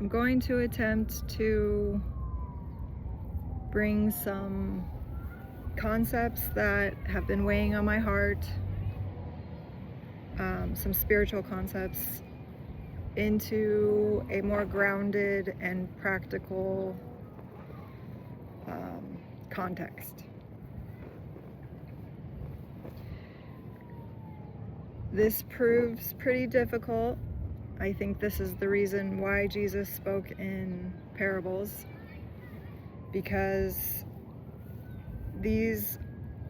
I'm going to attempt to bring some concepts that have been weighing on my heart, some spiritual concepts, into a more grounded and practical context. This proves pretty difficult. I think this is the reason why Jesus spoke in parables, because these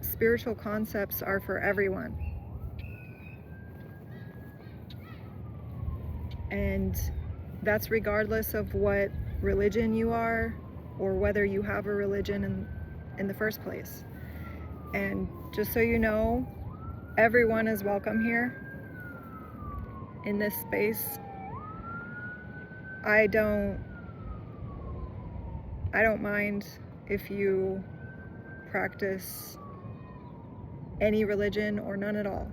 spiritual concepts are for everyone. And that's regardless of what religion you are or whether you have a religion in the first place. And just so you know, everyone is welcome here in this space. I don't mind if you practice any religion or none at all.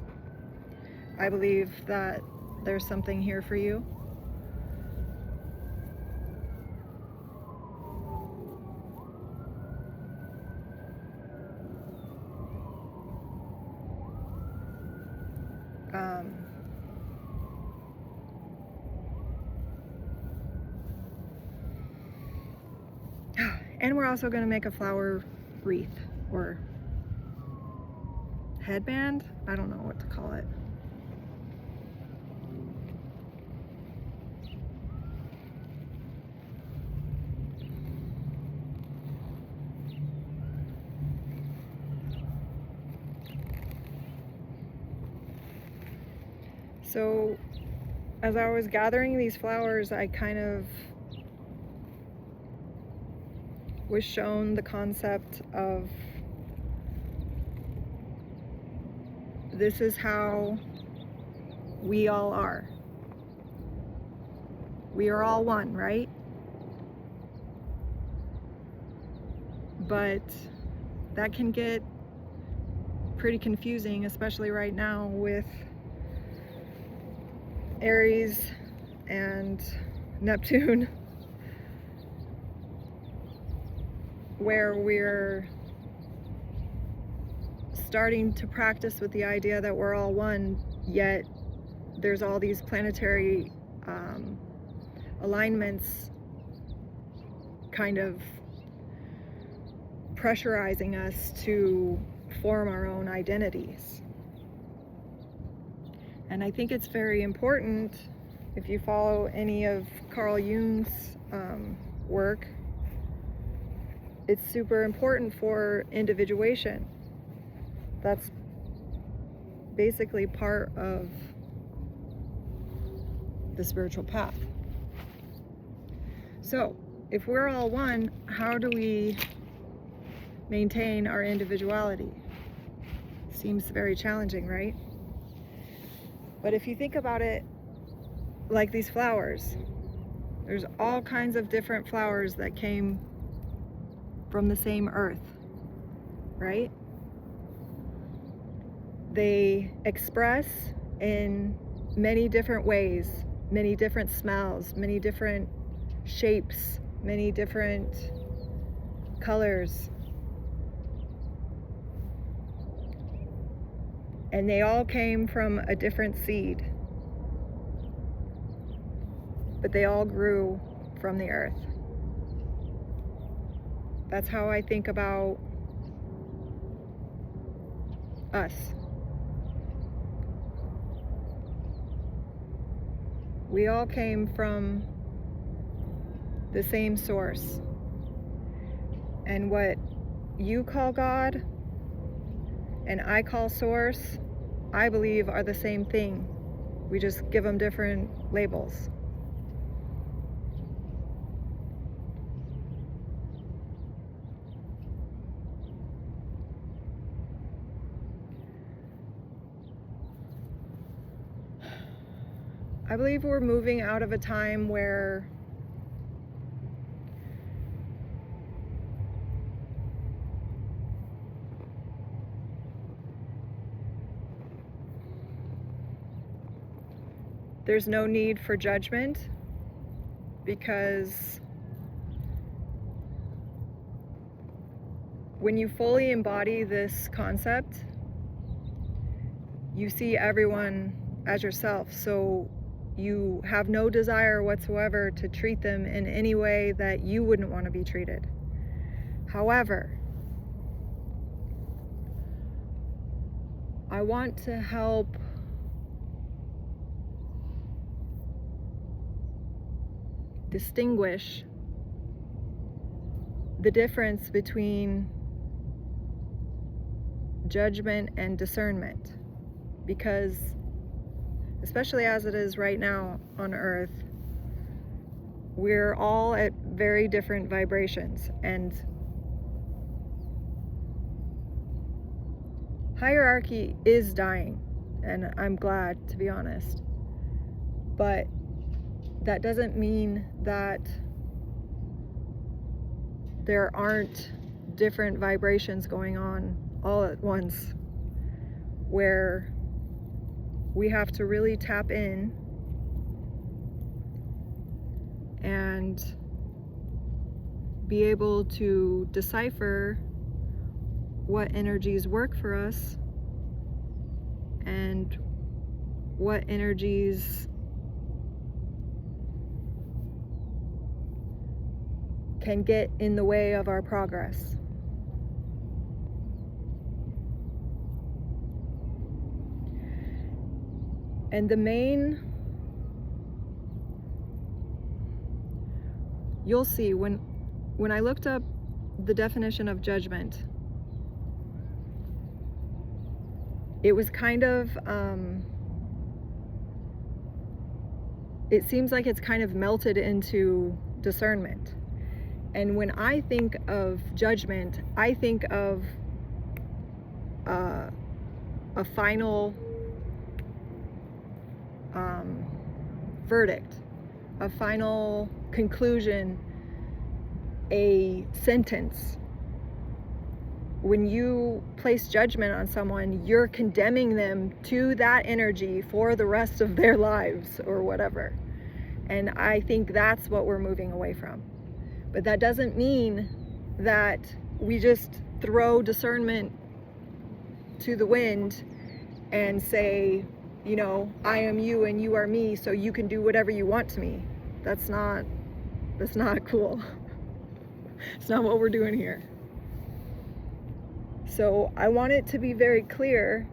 I believe that there's something here for you. And we're also going to make a flower wreath or headband. I don't know what to call it. So as I was gathering these flowers, I kind of was shown the concept of this is how we all are. We are all one, right? But that can get pretty confusing, especially right now with Aries and Neptune, where we're starting to practice with the idea that we're all one, yet there's all these planetary alignments kind of pressurizing us to form our own identities. And I think it's very important, if you follow any of Carl Jung's work, it's super important for individuation. That's basically part of the spiritual path. So, if we're all one, how do we maintain our individuality? Seems very challenging, right? But if you think about it like these flowers, there's all kinds of different flowers that came from the same earth, right? They express in many different ways, many different smells, many different shapes, many different colors. And they all came from a different seed, but they all grew from the earth. That's how I think about us. We all came from the same source. And what you call God and I call source, I believe are the same thing. We just give them different labels. I believe we're moving out of a time where there's no need for judgment because when you fully embody this concept, you see everyone as yourself. So you have no desire whatsoever to treat them in any way that you wouldn't want to be treated. However, I want to help distinguish the difference between judgment and discernment, because especially as it is right now on earth, we're all at very different vibrations, and hierarchy is dying, and I'm glad, to be honest. But that doesn't mean that there aren't different vibrations going on all at once, where we have to really tap in and be able to decipher what energies work for us and what energies can get in the way of our progress. And the main, you'll see when I looked up the definition of judgment, it was kind of, it seems like it's kind of melted into discernment. And when I think of judgment, I think of a final verdict, a final conclusion, a sentence. When you place judgment on someone, you're condemning them to that energy for the rest of their lives or whatever. And I think that's what we're moving away from. But that doesn't mean that we just throw discernment to the wind and say, you know, I am you and you are me, so you can do whatever you want to me. That's not cool. It's not what we're doing here. So I want it to be very clear,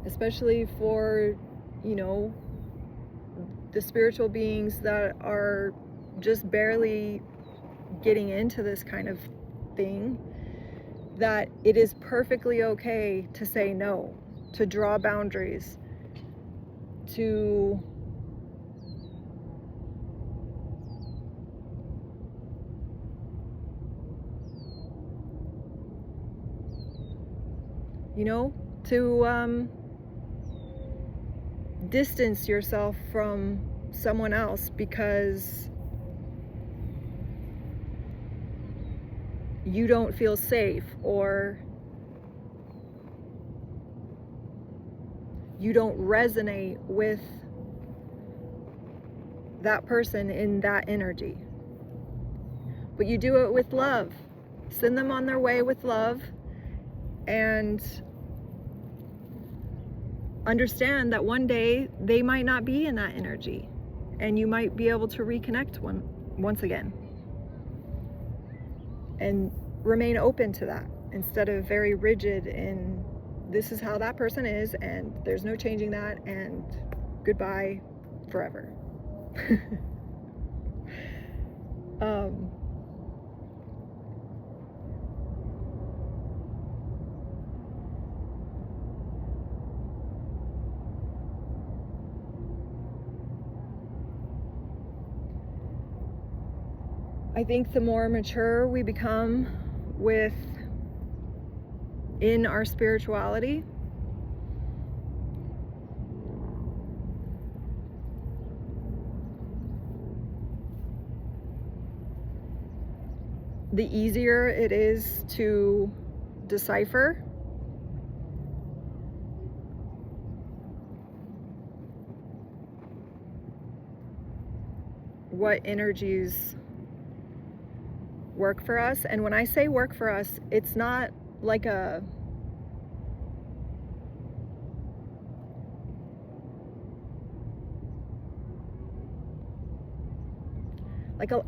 especially for, you know, the spiritual beings that are just barely getting into this kind of thing, that it is perfectly okay to say no, to draw boundaries, to to distance yourself from someone else because you don't feel safe, or you don't resonate with that person in that energy. But you do it with love. Send them on their way with love, and understand that one day they might not be in that energy, and you might be able to reconnect once again. And remain open to that instead of very rigid in this is how that person is and there's no changing that and goodbye forever. I think the more mature we become in our spirituality, the easier it is to decipher what energies work for us. And when I say work for us, it's not like a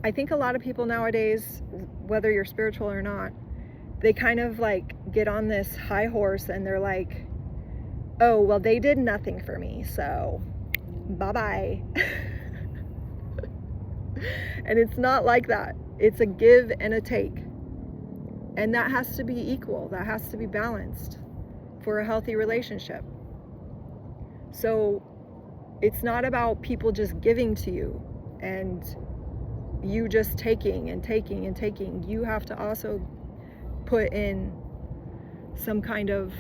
I think a lot of people nowadays, whether you're spiritual or not, they kind of like get on this high horse and they're like, oh, well, they did nothing for me, so bye-bye. And it's not like that. It's a give and a take. And that has to be equal. That has to be balanced for a healthy relationship. So it's not about people just giving to you and you just taking and taking and taking. You have to also put in some kind of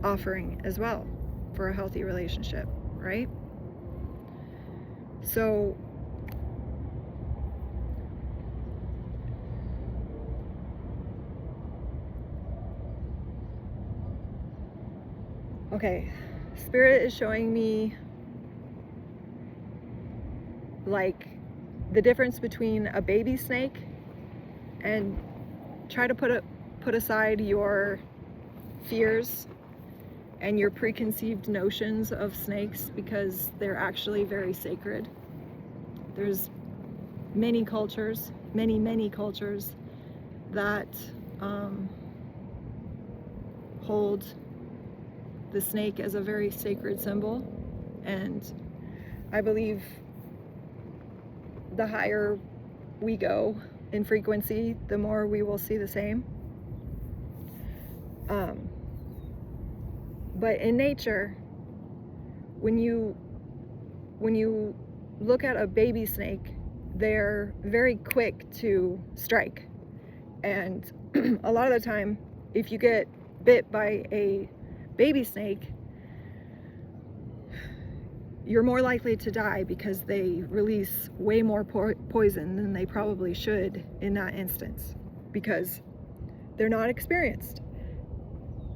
offering as well for a healthy relationship, right? So okay, Spirit is showing me like the difference between a baby snake, and try to put aside your fears and your preconceived notions of snakes, because they're actually very sacred. There's many cultures, many cultures that hold the snake as a very sacred symbol, and I believe the higher we go in frequency, the more we will see the same. But in nature, when you look at a baby snake, they're very quick to strike. And a lot of the time, if you get bit by a baby snake, you're more likely to die because they release way more poison than they probably should in that instance, because they're not experienced.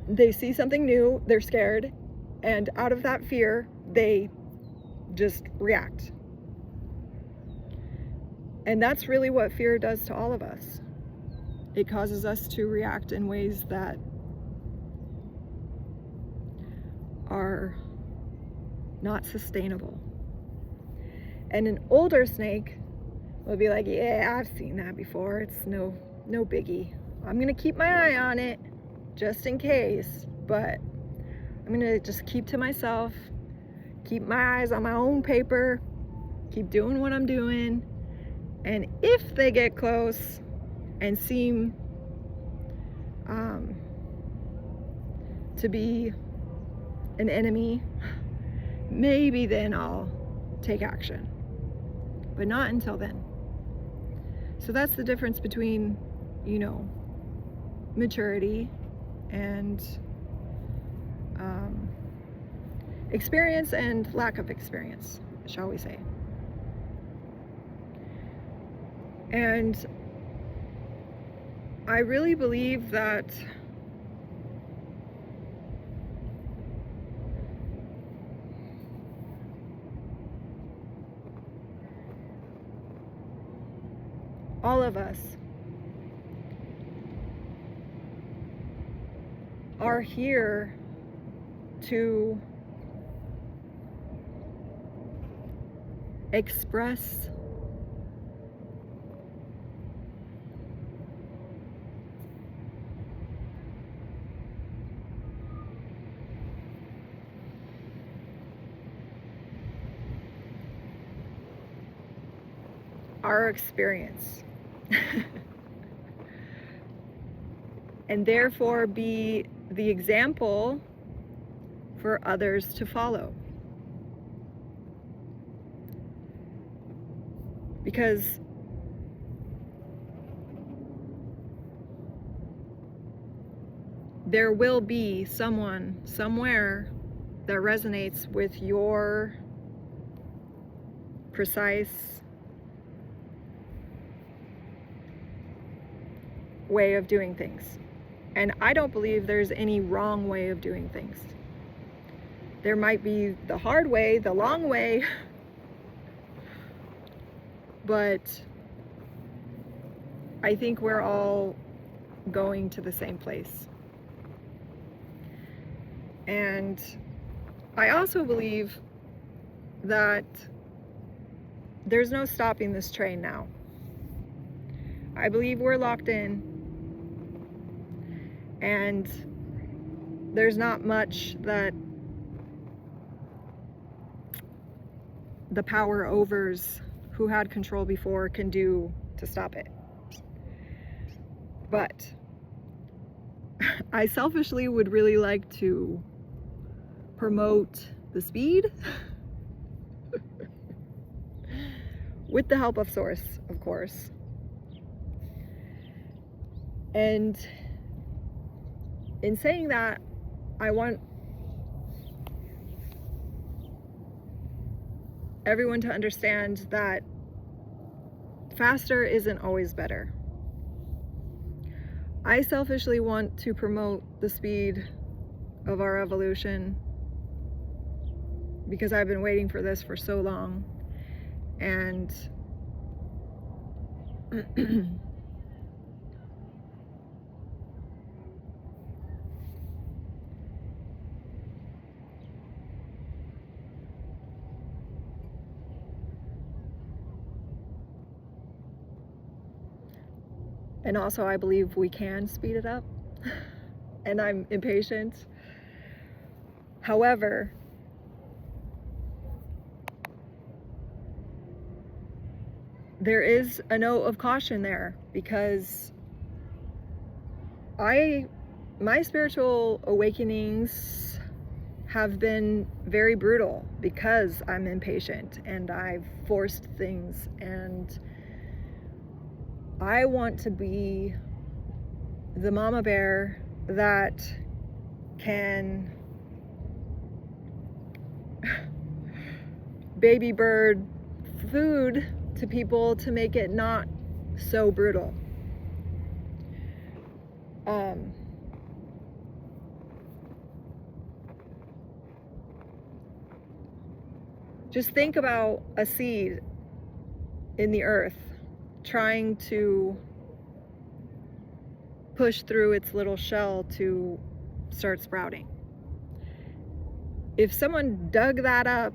They see something new, they're scared, and out of that fear, they just react. And that's really what fear does to all of us. It causes us to react in ways that are not sustainable. And an older snake will be like, yeah, I've seen that before. It's no biggie. I'm gonna keep my eye on it just in case, but I'm gonna just keep to myself, keep my eyes on my own paper, keep doing what I'm doing. And if they get close and seem to be an enemy, maybe then I'll take action, but not until then. So that's the difference between, maturity and experience and lack of experience, shall we say. And I really believe that all of us are here to express our experience and therefore be the example for others to follow. Because there will be someone somewhere that resonates with your precise way of doing things. And I don't believe there's any wrong way of doing things. There might be the hard way, the long way, but I think we're all going to the same place. And I also believe that there's no stopping this train now. I believe we're locked in, and there's not much that the power overs who had control before can do to stop it. But I selfishly would really like to promote the speed with the help of Source, of course. And in saying that, I want everyone to understand that faster isn't always better. I selfishly want to promote the speed of our evolution because I've been waiting for this for so long. And and also I believe we can speed it up. And I'm impatient. However, there is a note of caution there, because my spiritual awakenings have been very brutal because I'm impatient and I've forced things, and I want to be the mama bear that can baby bird food to people to make it not so brutal. Just think about a seed in the earth trying to push through its little shell to start sprouting. If someone dug that up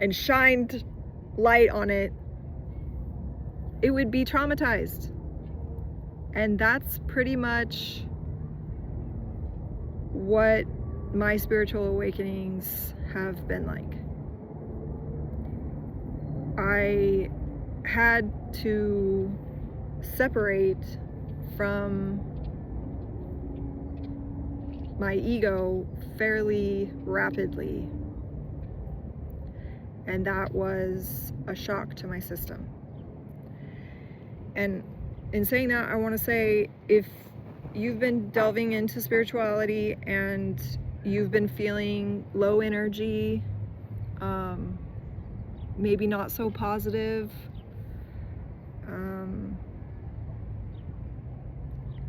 and shined light on it, it would be traumatized. And that's pretty much what my spiritual awakenings have been like. I had to separate from my ego fairly rapidly, and that was a shock to my system. And in saying that, I want to say, if you've been delving into spirituality and you've been feeling low energy, maybe not so positive,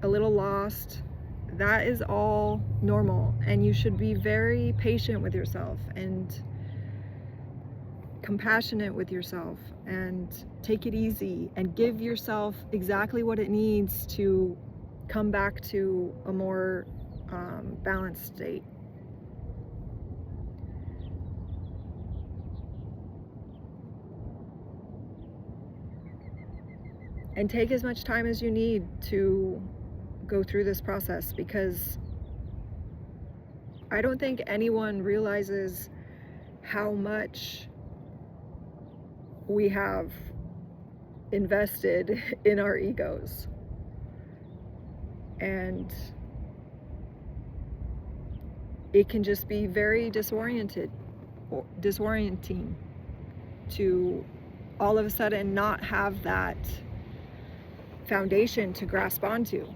a little lost, that is all normal, and you should be very patient with yourself and compassionate with yourself, and take it easy and give yourself exactly what it needs to come back to a more balanced state. And take as much time as you need to go through this process, because I don't think anyone realizes how much we have invested in our egos. And it can just be very disorienting to all of a sudden not have that foundation to grasp onto.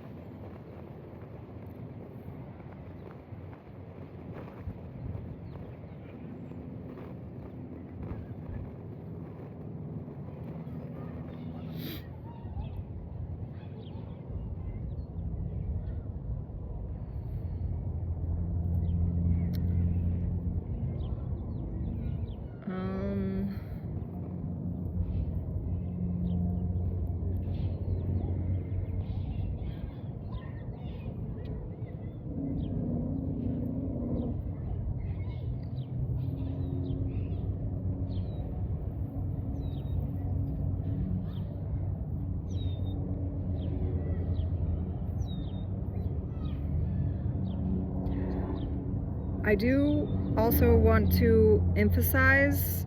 I do also want to emphasize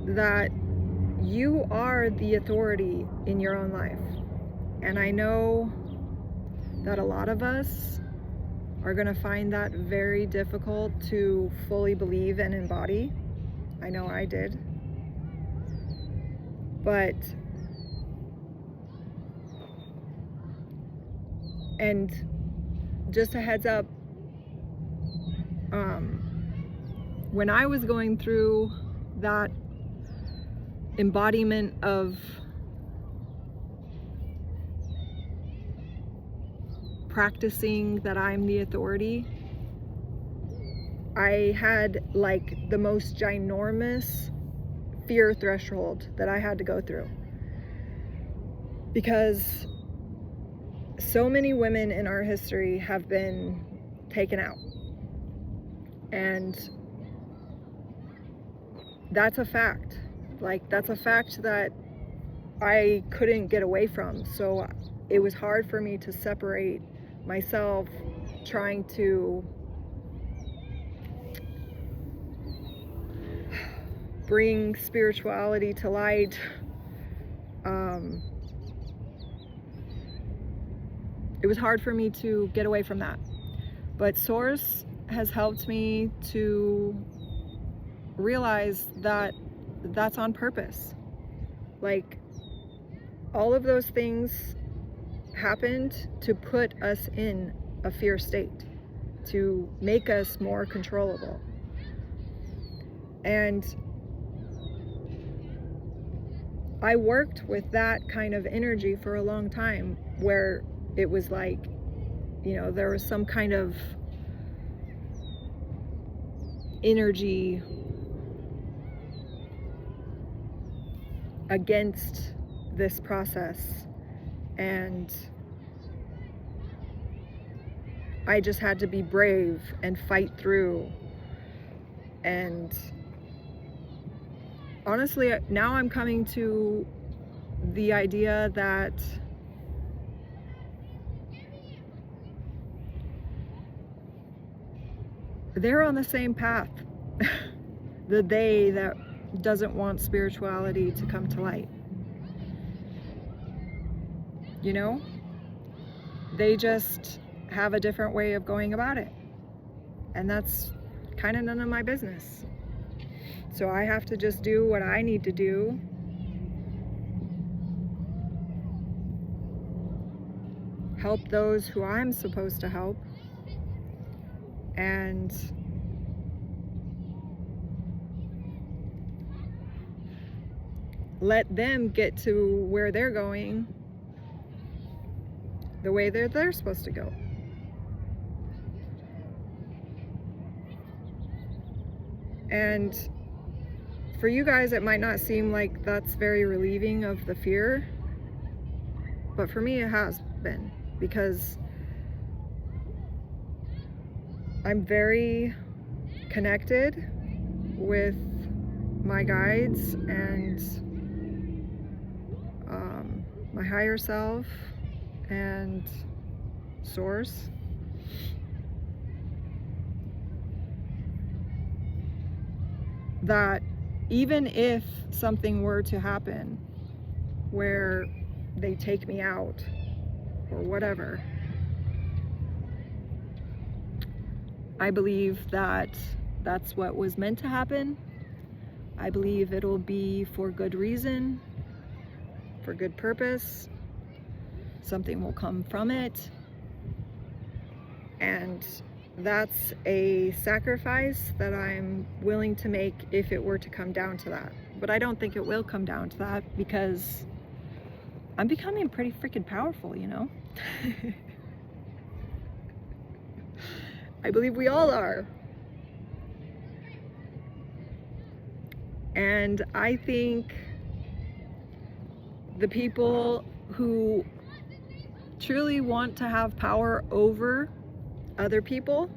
that you are the authority in your own life. And I know that a lot of us are going to find that very difficult to fully believe and embody. I know I did. But, and just a heads up, when I was going through that embodiment of practicing that I'm the authority, I had like the most ginormous fear threshold that I had to go through, because so many women in our history have been taken out, and that's a fact. Like, that's a fact that I couldn't get away from. So it was hard for me to separate myself trying to bring spirituality to light. It was hard for me to get away from that. But Source has helped me to realize that that's on purpose. Like, all of those things happened to put us in a fear state, to make us more controllable. And I worked with that kind of energy for a long time, where it was like, you know, there was some kind of energy against this process, and I just had to be brave and fight through. And honestly, now I'm coming to the idea that they're on the same path. The they that doesn't want spirituality to come to light. You know? They just have a different way of going about it. And that's kind of none of my business. So I have to just do what I need to do. Help those who I'm supposed to help. And let them get to where they're going the way they're supposed to go. And for you guys, it might not seem like that's very relieving of the fear, but for me it has been, because I'm very connected with my guides and my higher self and Source. That even if something were to happen where they take me out or whatever, I believe that that's what was meant to happen. I believe it'll be for good reason, for good purpose. Something will come from it. And that's a sacrifice that I'm willing to make if it were to come down to that. But I don't think it will come down to that, because I'm becoming pretty freaking powerful, you know? I believe we all are. And I think the people who truly want to have power over other people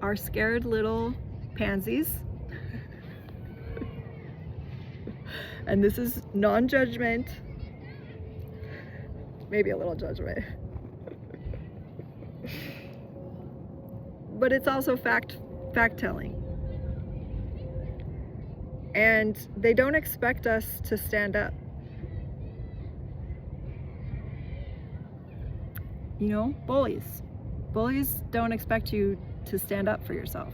are scared little pansies. And this is non-judgment, maybe a little judgment. but it's also fact-telling. And they don't expect us to stand up. You know, bullies. Bullies don't expect you to stand up for yourself.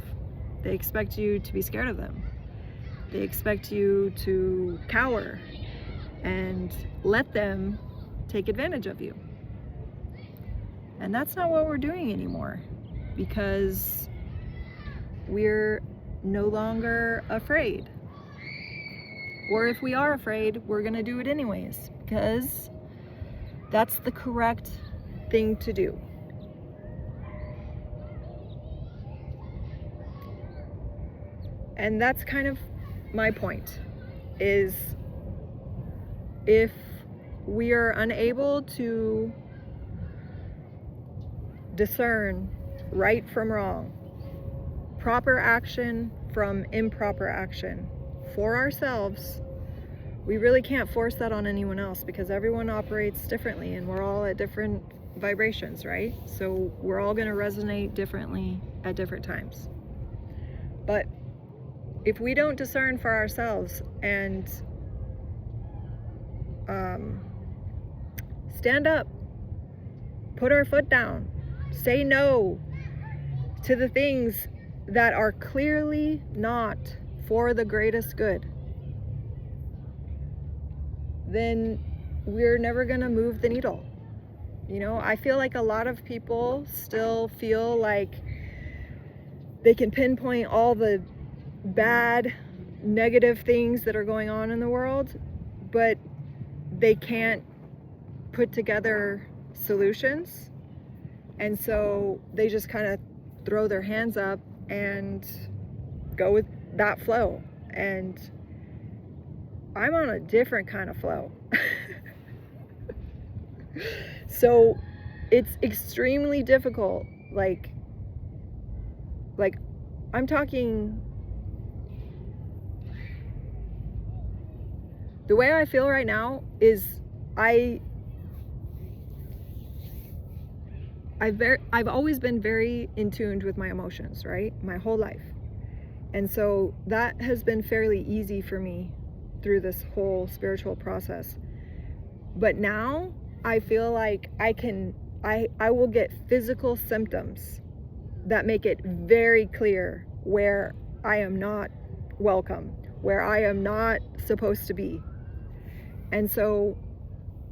They expect you to be scared of them. They expect you to cower and let them take advantage of you. And that's not what we're doing anymore, because we're no longer afraid. Or if we are afraid, we're gonna do it anyways, because that's the correct thing to do. And that's kind of my point, is if we are unable to discern right from wrong, proper action from improper action for ourselves, we really can't force that on anyone else, because everyone operates differently and we're all at different vibrations, right? So we're all going to resonate differently at different times. But if we don't discern for ourselves and stand up, put our foot down, say no to the things that are clearly not for the greatest good, then we're never gonna move the needle. You know, I feel like a lot of people still feel like they can pinpoint all the bad, negative things that are going on in the world, but they can't put together solutions. And so they just kind of throw their hands up and go with that flow. And I'm on a different kind of flow. So it's extremely difficult. Like I'm talking, the way I feel right now is I've always been very in tune with my emotions, right? My whole life. And so that has been fairly easy for me through this whole spiritual process. But now I feel like I will get physical symptoms that make it very clear where I am not welcome, where I am not supposed to be. And so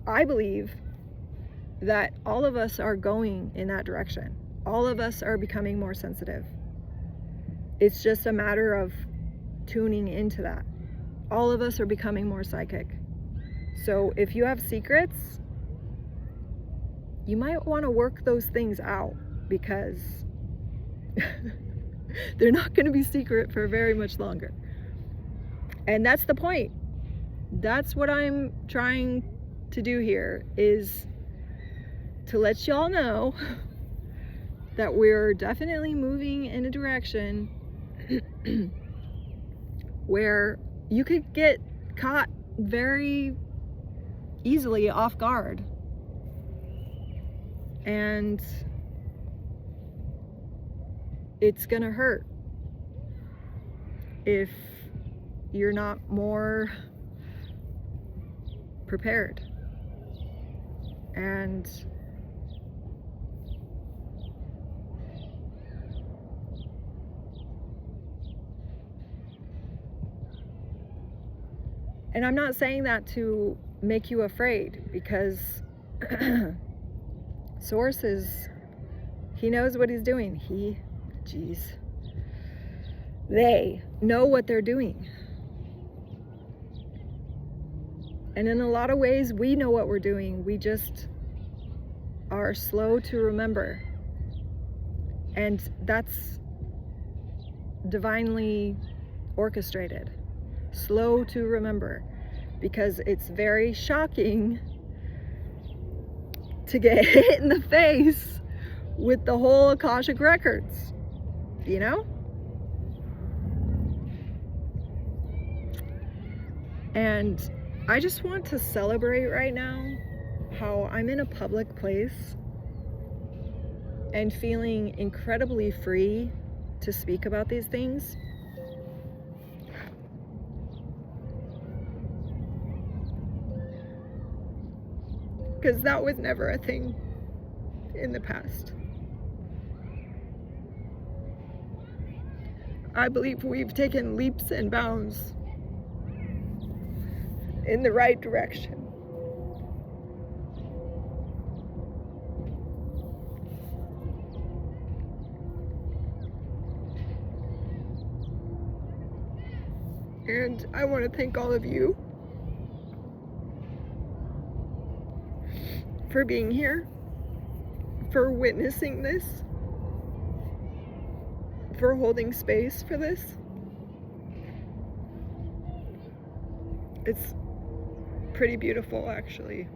I believe that all of us are going in that direction. All of us are becoming more sensitive. It's just a matter of tuning into that. All of us are becoming more psychic. So if you have secrets, you might want to work those things out, because they're not going to be secret for very much longer. And that's the point. That's what I'm trying to do here, is to let y'all know that we're definitely moving in a direction where you could get caught very easily off guard. And it's gonna hurt if you're not more prepared. And I'm not saying that to make you afraid, because Source he knows what he's doing. They know what they're doing. And in a lot of ways, we know what we're doing. We just are slow to remember. And that's divinely orchestrated. Slow to remember. Because it's very shocking to get hit in the face with the whole Akashic Records, you know? And I just want to celebrate right now how I'm in a public place and feeling incredibly free to speak about these things. Because that was never a thing in the past. I believe we've taken leaps and bounds in the right direction. And I want to thank all of you for being here, for witnessing this, for holding space for this. It's pretty beautiful, actually.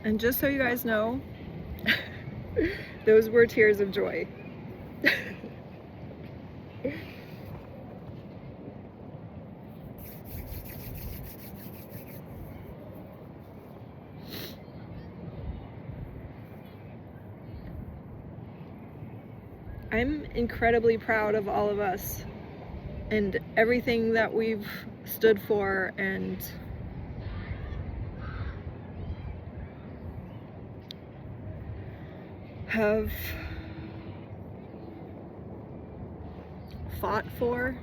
And just so you guys know, those were tears of joy. I'm incredibly proud of all of us and everything that we've stood for and have fought for.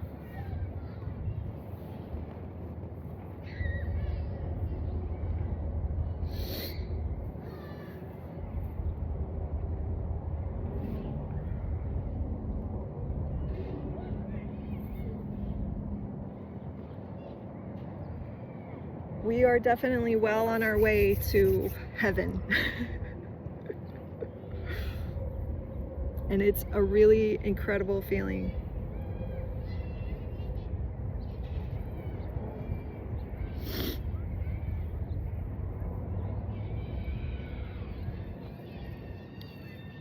We are definitely well on our way to heaven. And it's a really incredible feeling.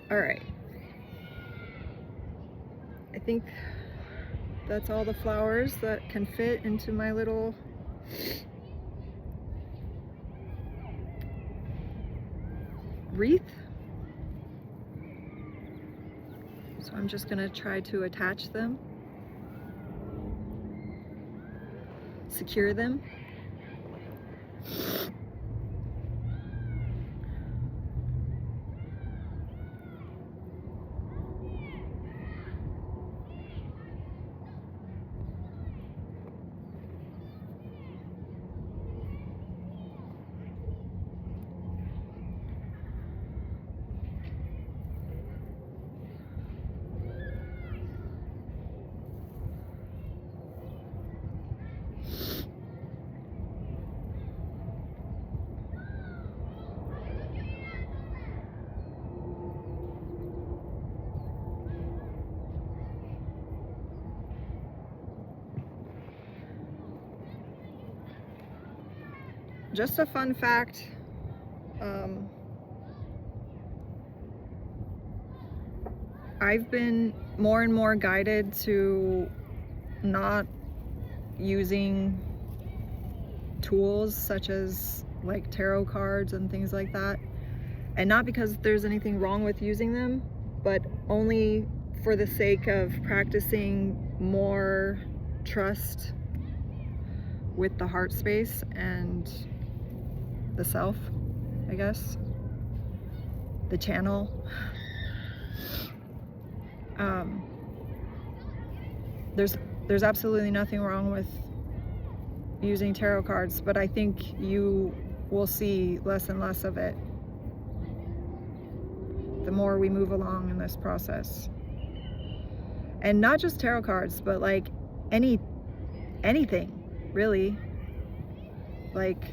All right. I think that's all the flowers that can fit into my little wreath. So I'm just gonna try to attach them, secure them. Just a fun fact, I've been more and more guided to not using tools such as like tarot cards and things like that. And not because there's anything wrong with using them, but only for the sake of practicing more trust with the heart space and the self, I guess, the channel. There's absolutely nothing wrong with using tarot cards, but I think you will see less and less of it the more we move along in this process. And not just tarot cards, but like anything, really. Like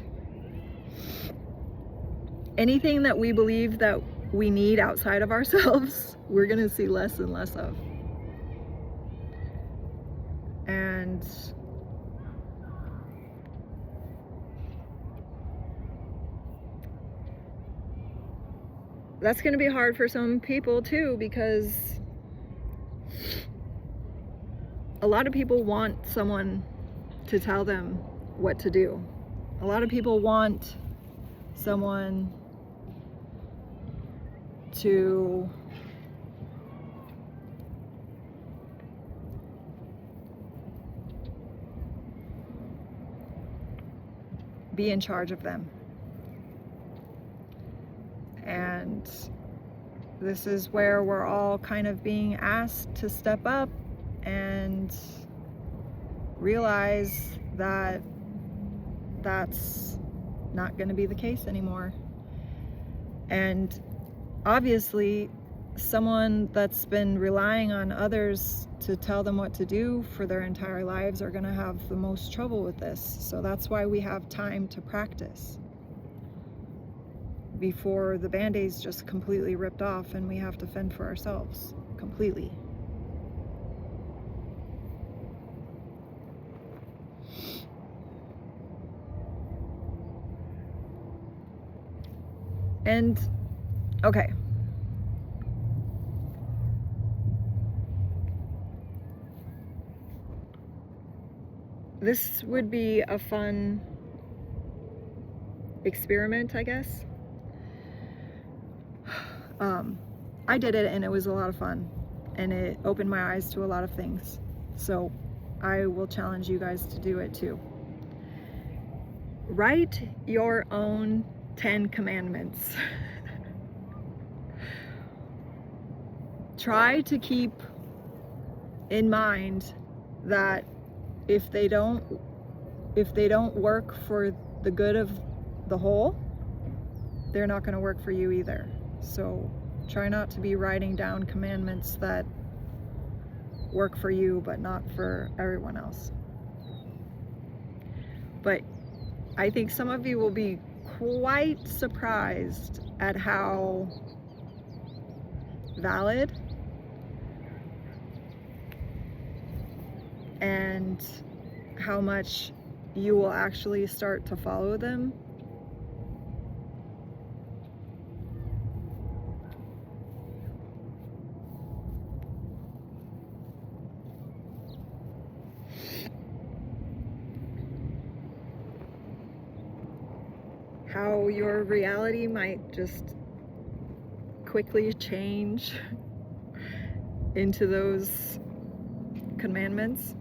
anything that we believe that we need outside of ourselves, we're gonna see less and less of. And that's gonna be hard for some people too, because a lot of people want someone to tell them what to do. A lot of people want someone to be in charge of them. And this is where we're all kind of being asked to step up and realize that that's not going to be the case anymore. And obviously, someone that's been relying on others to tell them what to do for their entire lives are going to have the most trouble with this. So that's why we have time to practice before the band-aid's just completely ripped off and we have to fend for ourselves completely. And okay, this would be a fun experiment, I guess. I did it and it was a lot of fun and it opened my eyes to a lot of things. So I will challenge you guys to do it too. Write your own 10 commandments. Try to keep in mind that if they don't work for the good of the whole, they're not going to work for you either. So try not to be writing down commandments that work for you but not for everyone else. But I think some of you will be quite surprised at how valid and how much you will actually start to follow them. How your reality might just quickly change into those commandments.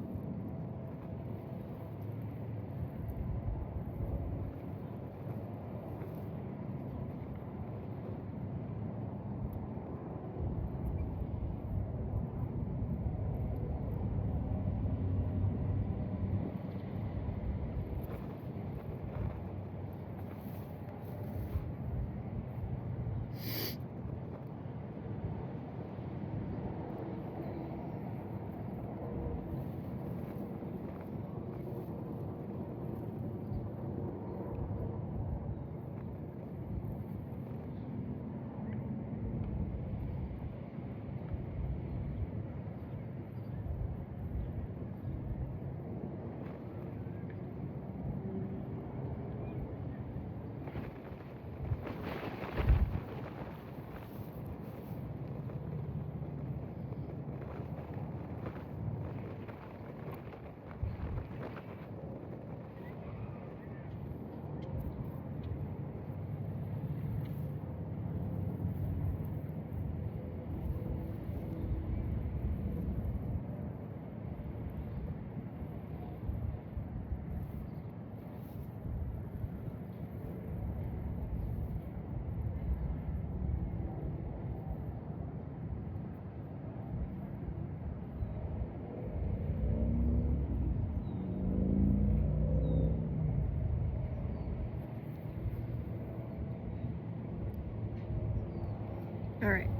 All right,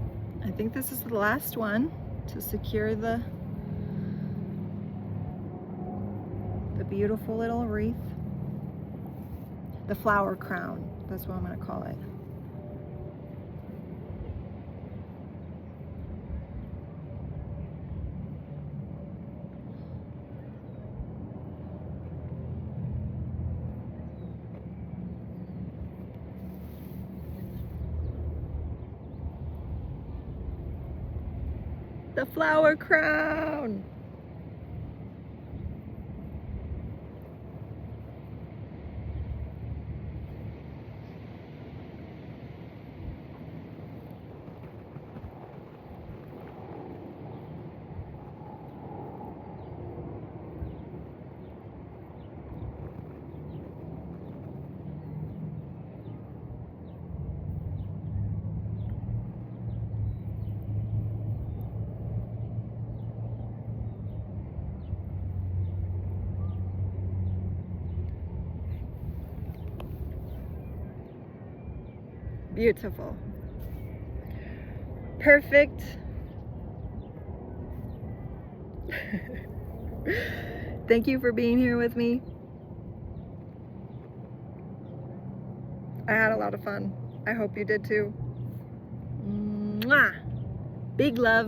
I think this is the last one to secure the that beautiful little wreath. The flower crown, that's what I'm going to call it. The flower crown. Beautiful. Perfect. Thank you for being here with me. I had a lot of fun. I hope you did too. Mwah! Big love.